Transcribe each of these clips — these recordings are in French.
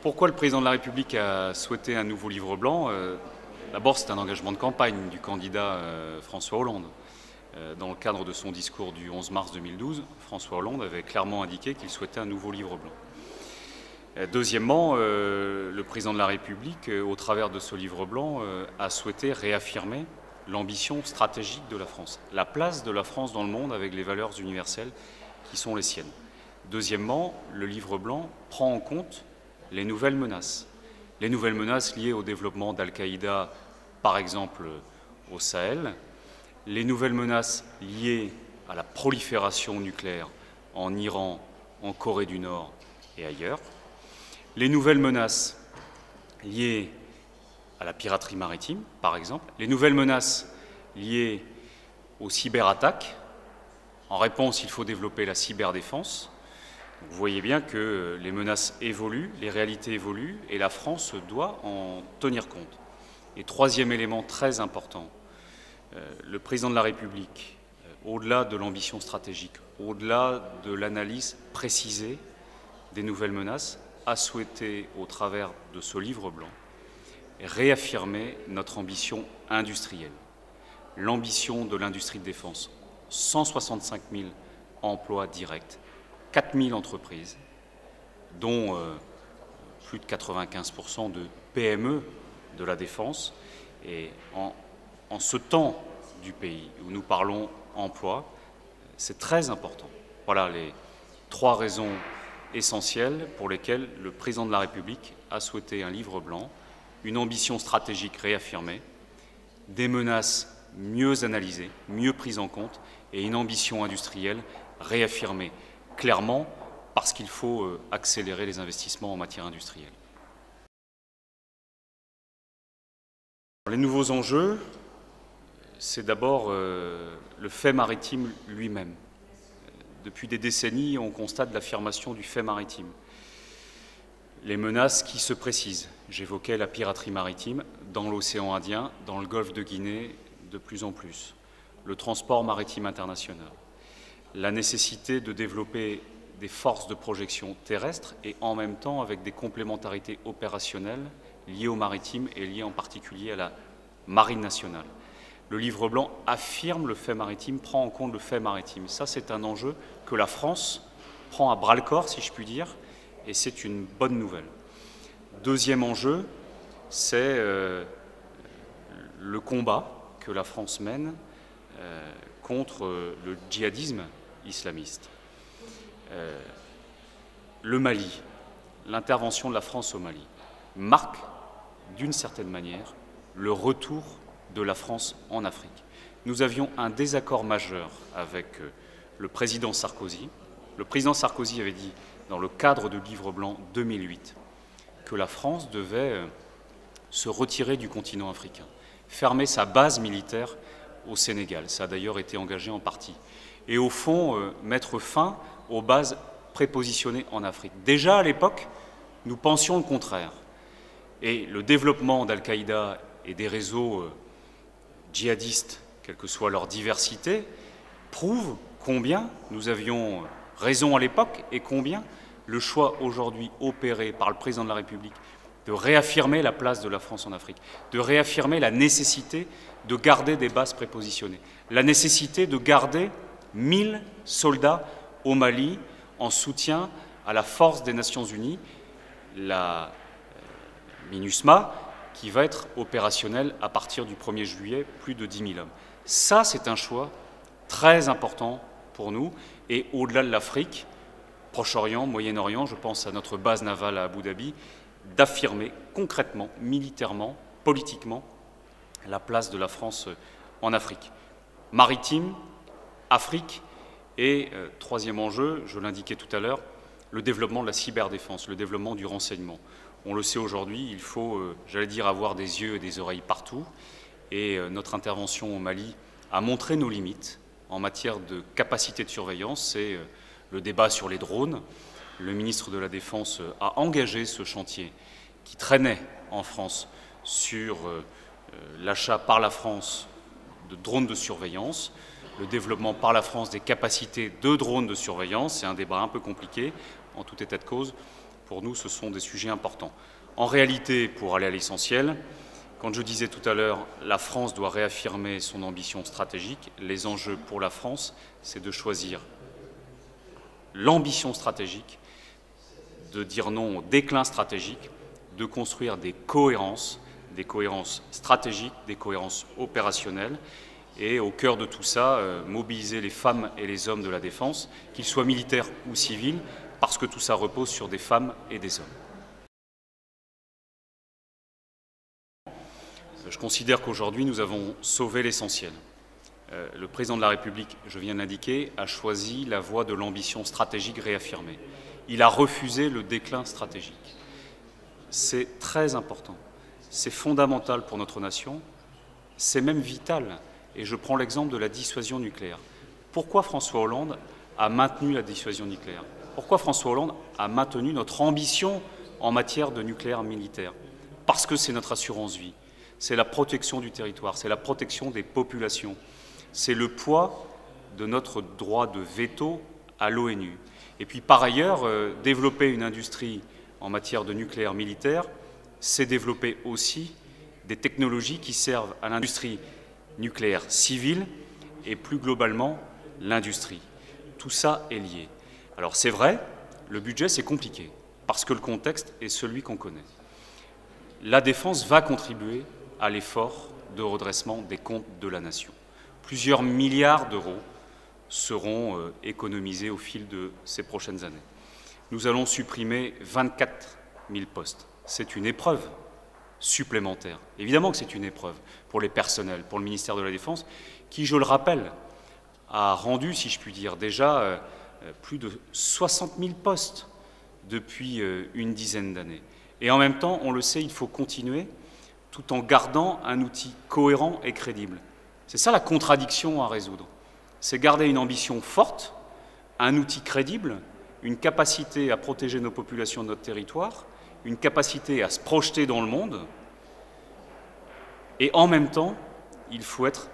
Pourquoi le président de la République a souhaité un nouveau livre blanc? D'abord, c'est un engagement de campagne du candidat François Hollande. Dans le cadre de son discours du 11 mars 2012, François Hollande avait clairement indiqué qu'il souhaitait un nouveau livre blanc. Deuxièmement, le président de la République, au travers de ce livre blanc, a souhaité réaffirmer l'ambition stratégique de la France, la place de la France dans le monde avec les valeurs universelles qui sont les siennes. Deuxièmement, le livre blanc prend en compte les nouvelles menaces liées au développement d'Al-Qaïda, par exemple au Sahel, les nouvelles menaces liées à la prolifération nucléaire en Iran, en Corée du Nord et ailleurs, les nouvelles menaces liées à la piraterie maritime, par exemple, les nouvelles menaces liées aux cyberattaques. En réponse, il faut développer la cyberdéfense. Vous voyez bien que les menaces évoluent, les réalités évoluent, et la France doit en tenir compte. Et troisième élément très important, le président de la République, au-delà de l'ambition stratégique, au-delà de l'analyse précisée des nouvelles menaces, a souhaité, au travers de ce livre blanc, réaffirmer notre ambition industrielle, l'ambition de l'industrie de défense. 165 000 emplois directs, 4 000 entreprises, dont plus de 95% de PME de la défense. Et en ce temps du pays où nous parlons emploi, c'est très important. Voilà les trois raisons essentielles pour lesquelles le président de la République a souhaité un livre blanc, une ambition stratégique réaffirmée, des menaces mieux analysées, mieux prises en compte, et une ambition industrielle réaffirmée clairement, parce qu'il faut accélérer les investissements en matière industrielle. Les nouveaux enjeux, c'est d'abord le fait maritime lui-même. Depuis des décennies, on constate l'affirmation du fait maritime. Les menaces qui se précisent. J'évoquais la piraterie maritime dans l'océan Indien, dans le golfe de Guinée, de plus en plus. Le transport maritime international. La nécessité de développer des forces de projection terrestres et en même temps avec des complémentarités opérationnelles liées au maritime et liées en particulier à la marine nationale. Le livre blanc affirme le fait maritime, prend en compte le fait maritime. Ça, c'est un enjeu que la France prend à bras-le-corps, si je puis dire, et c'est une bonne nouvelle. Deuxième enjeu, c'est le combat que la France mène contre le djihadisme islamiste. Le Mali, l'intervention de la France au Mali, marque d'une certaine manière le retour de la France en Afrique. Nous avions un désaccord majeur avec le président Sarkozy. Le président Sarkozy avait dit, dans le cadre du livre blanc 2008, que la France devait se retirer du continent africain, fermer sa base militaire au Sénégal. Ça a d'ailleurs été engagé en partie. Et au fond, mettre fin aux bases prépositionnées en Afrique. Déjà à l'époque, nous pensions le contraire. Et le développement d'Al-Qaïda et des réseaux djihadistes, quelle que soit leur diversité, prouve combien nous avions raison à l'époque et combien le choix aujourd'hui opéré par le président de la République de réaffirmer la place de la France en Afrique, de réaffirmer la nécessité de garder des bases prépositionnées, la nécessité de garder 1000 soldats au Mali en soutien à la force des Nations Unies, la MINUSMA, qui va être opérationnelle à partir du 1er juillet, plus de 10 000 hommes. Ça, c'est un choix très important pour nous. Et au-delà de l'Afrique, Proche-Orient, Moyen-Orient, je pense à notre base navale à Abu Dhabi, d'affirmer concrètement, militairement, politiquement, la place de la France en Afrique. Maritime, Afrique et, troisième enjeu, je l'indiquais tout à l'heure, le développement de la cyberdéfense, le développement du renseignement. On le sait aujourd'hui, il faut, j'allais dire, avoir des yeux et des oreilles partout. Et notre intervention au Mali a montré nos limites en matière de capacité de surveillance. C'est le débat sur les drones. Le ministre de la Défense a engagé ce chantier qui traînait en France sur l'achat par la France de drones de surveillance, le développement par la France des capacités de drones de surveillance. C'est un débat un peu compliqué. En tout état de cause, Pour nous, ce sont des sujets importants. En réalité, pour aller à l'essentiel, quand je disais tout à l'heure, la France doit réaffirmer son ambition stratégique, les enjeux pour la France, c'est de choisir l'ambition stratégique, de dire non au déclin stratégique, de construire des cohérences stratégiques, des cohérences opérationnelles, et au cœur de tout ça, mobiliser les femmes et les hommes de la défense, qu'ils soient militaires ou civils, parce que tout ça repose sur des femmes et des hommes. Je considère qu'aujourd'hui, nous avons sauvé l'essentiel. Le président de la République, je viens de l'indiquer, a choisi la voie de l'ambition stratégique réaffirmée. Il a refusé le déclin stratégique. C'est très important, c'est fondamental pour notre nation, c'est même vital. Et je prends l'exemple de la dissuasion nucléaire. Pourquoi François Hollande a maintenu la dissuasion nucléaire? Pourquoi François Hollande a maintenu notre ambition en matière de nucléaire militaire? Parce que c'est notre assurance vie, c'est la protection du territoire, c'est la protection des populations, c'est le poids de notre droit de veto à l'ONU. Et puis par ailleurs, développer une industrie en matière de nucléaire militaire, c'est développer aussi des technologies qui servent à l'industrie nucléaire civile et plus globalement l'industrie. Tout ça est lié. Alors c'est vrai, le budget c'est compliqué parce que le contexte est celui qu'on connaît. La défense va contribuer à l'effort de redressement des comptes de la nation. Plusieurs milliards d'euros seront économisés au fil de ces prochaines années. Nous allons supprimer 24 000 postes. C'est une épreuve supplémentaire. Évidemment que c'est une épreuve pour les personnels, pour le ministère de la Défense, qui, je le rappelle, a rendu, si je puis dire, déjà plus de 60 000 postes depuis une dizaine d'années. Et en même temps, on le sait, il faut continuer tout en gardant un outil cohérent et crédible. C'est ça la contradiction à résoudre. C'est garder une ambition forte, un outil crédible, une capacité à protéger nos populations de notre territoire, une capacité à se projeter dans le monde, et en même temps, il faut être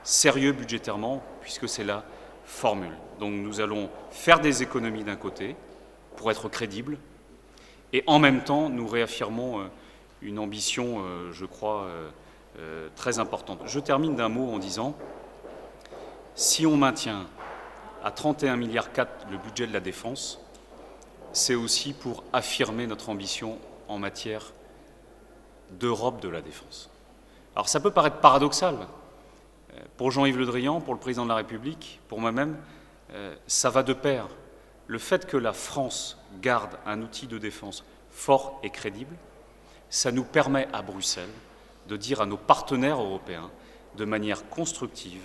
sérieux budgétairement, puisque c'est la formule. Donc nous allons faire des économies d'un côté, pour être crédibles, et en même temps, nous réaffirmons une ambition, je crois, très importante. Je termine d'un mot en disant, si on maintient à 31,4 milliards le budget de la défense, c'est aussi pour affirmer notre ambition en matière d'Europe de la défense. Alors ça peut paraître paradoxal. Pour Jean-Yves Le Drian, pour le président de la République, pour moi-même, ça va de pair. Le fait que la France garde un outil de défense fort et crédible, ça nous permet à Bruxelles de dire à nos partenaires européens, de manière constructive,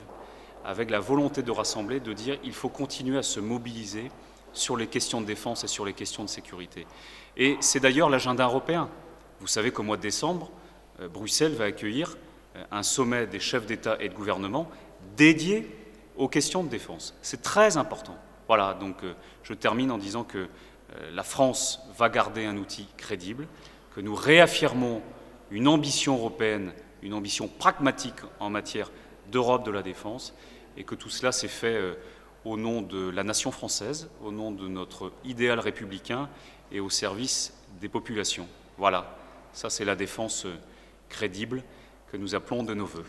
avec la volonté de rassembler, de dire qu'il faut continuer à se mobiliser sur les questions de défense et sur les questions de sécurité. Et c'est d'ailleurs l'agenda européen. Vous savez qu'au mois de décembre, Bruxelles va accueillir un sommet des chefs d'État et de gouvernement dédié aux questions de défense. C'est très important. Voilà, donc je termine en disant que la France va garder un outil crédible, que nous réaffirmons une ambition européenne, une ambition pragmatique en matière d'Europe de la défense, et que tout cela s'est fait au nom de la nation française, au nom de notre idéal républicain et au service des populations. Voilà, ça c'est la défense crédible que nous appelons de nos vœux.